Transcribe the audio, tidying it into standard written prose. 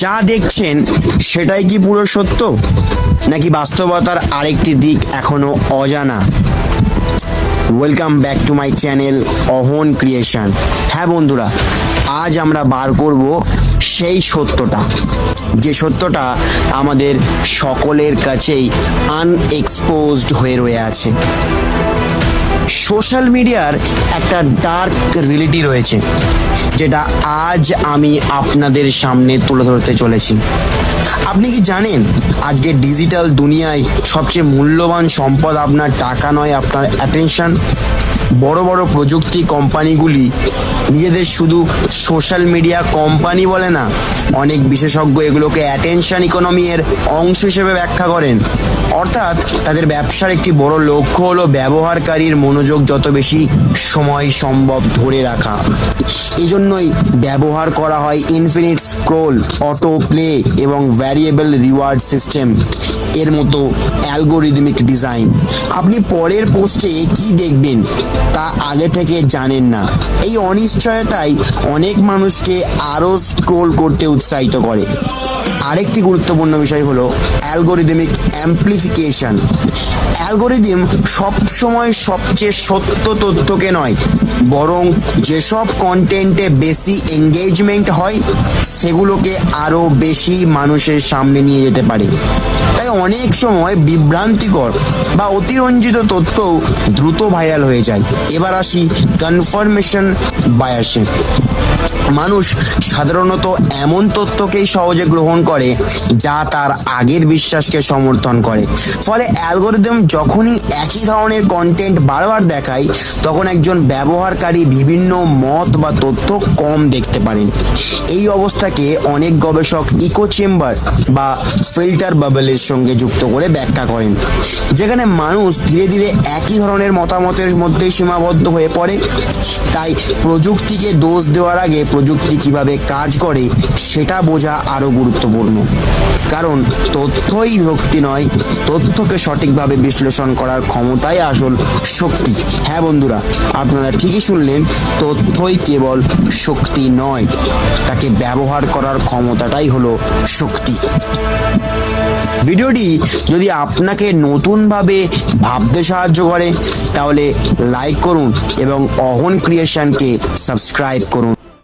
যা দেখছেন সেটাই কি পুরো সত্য, নাকি বাস্তবতার আরেকটি দিক এখনো অজানা? Welcome back to my channel Ahon creation. হ্যাঁ বন্ধুরা, আজ আমরা বার করব সেই সত্যটা, যে সত্যটা আমাদের সকলের কাছেই আনএক্সপোজড হয়ে রয়ে আছে। সোশ্যাল মিডিয়ার একটা ডার্ক রিয়েলিটি রয়েছে, যেটা আজ আমি আপনাদের সামনে তুলে ধরতে চলেছি। আপনি কি জানেন, আজকে ডিজিটাল দুনিয়ায় সবচেয়ে মূল্যবান সম্পদ আপনার টাকা নয়, আপনার অ্যাটেনশন। বড় বড় প্রযুক্তি কোম্পানিগুলি নিজেদের শুধু সোশ্যাল মিডিয়া কোম্পানি বলে না, অনেক বিশেষজ্ঞ এগুলোকে অ্যাটেনশন ইকোনমি এর অংশ হিসেবে ব্যাখ্যা করেন। অর্থাৎ তাদের ব্যবসার একটি বড় লক্ষ্য হলো ব্যবহারকারীর মনোযোগ যত বেশি সময় সম্ভব ধরে রাখা। এই জন্যই ব্যবহার করা হয় ইনফিনিট স্ক্রোল, অটো প্লে এবং ভ্যারিয়েবল রিওয়ার্ড সিস্টেম এর মতো অ্যালগোরিদমিক ডিজাইন। আপনি পরের পোস্টে কি দেখবেন তা আগে থেকে জানেন না। এই অনিশ্চয়তাই অনেক মানুষকে আরও স্ক্রোল করতে উৎসাহিত করে। আরেকটি গুরুত্বপূর্ণ বিষয় হলো অ্যালগোরিদমিক অ্যাম্প্লিফিকেশন। অ্যালগোরিদম সবসময় সবচেয়ে সত্য তথ্যকে নয়, বরং যেসব কন্টেন্টে বেশি এঙ্গেজমেন্ট হয় সেগুলোকে আরও বেশি মানুষের সামনে নিয়ে যেতে পারে। তাই অনেক সময় বিভ্রান্তিকর বা অতিরঞ্জিত তথ্যও দ্রুত ভাইরাল হয়ে যায়। এবার আসি কনফার্মেশন বায়াসে। মানুষ সাধারণত এমন তথ্যকেই সহজে গ্রহণ করে যা তার আগের বিশ্বাসকে সমর্থন করে। ফলে অ্যালগোরিদম যখনই একই ধরনের কন্টেন্ট বারবার দেখায়, তখন একজন ব্যবহারকারী বিভিন্ন মত বা তথ্য কম দেখতে পারেন। এই অবস্থাকে অনেক গবেষক ইকো চেম্বার বা ফিল্টার বাবলের সঙ্গে যুক্ত করে ব্যাখ্যা করেন, যেখানে মানুষ ধীরে ধীরে একই ধরনের মতামতের মধ্যেই সীমাবদ্ধ হয়ে পড়ে। তাই প্রযুক্তিকে দোষ দেওয়ার আগে প্রযুক্তি কিভাবে কাজ করে সেটা বোঝা আরো গুরুত্বপূর্ণ। কারণ তথ্যই শক্তি নয়, তথ্যকে সঠিকভাবে বিশ্লেষণ করার ক্ষমতাই আসল শক্তি। হ্যাঁ বন্ধুরা, আপনারা ঠিকই শুনলেন, তথ্যই কেবল শক্তি নয়, তাকে ব্যবহার করার ক্ষমতাটাই হলো শক্তি। ভিডিওটি যদি আপনাকে নতুনভাবে ভাবতে সাহায্য করে তাহলে লাইক করুন এবং অহন ক্রিয়েশনকে সাবস্ক্রাইব করুন।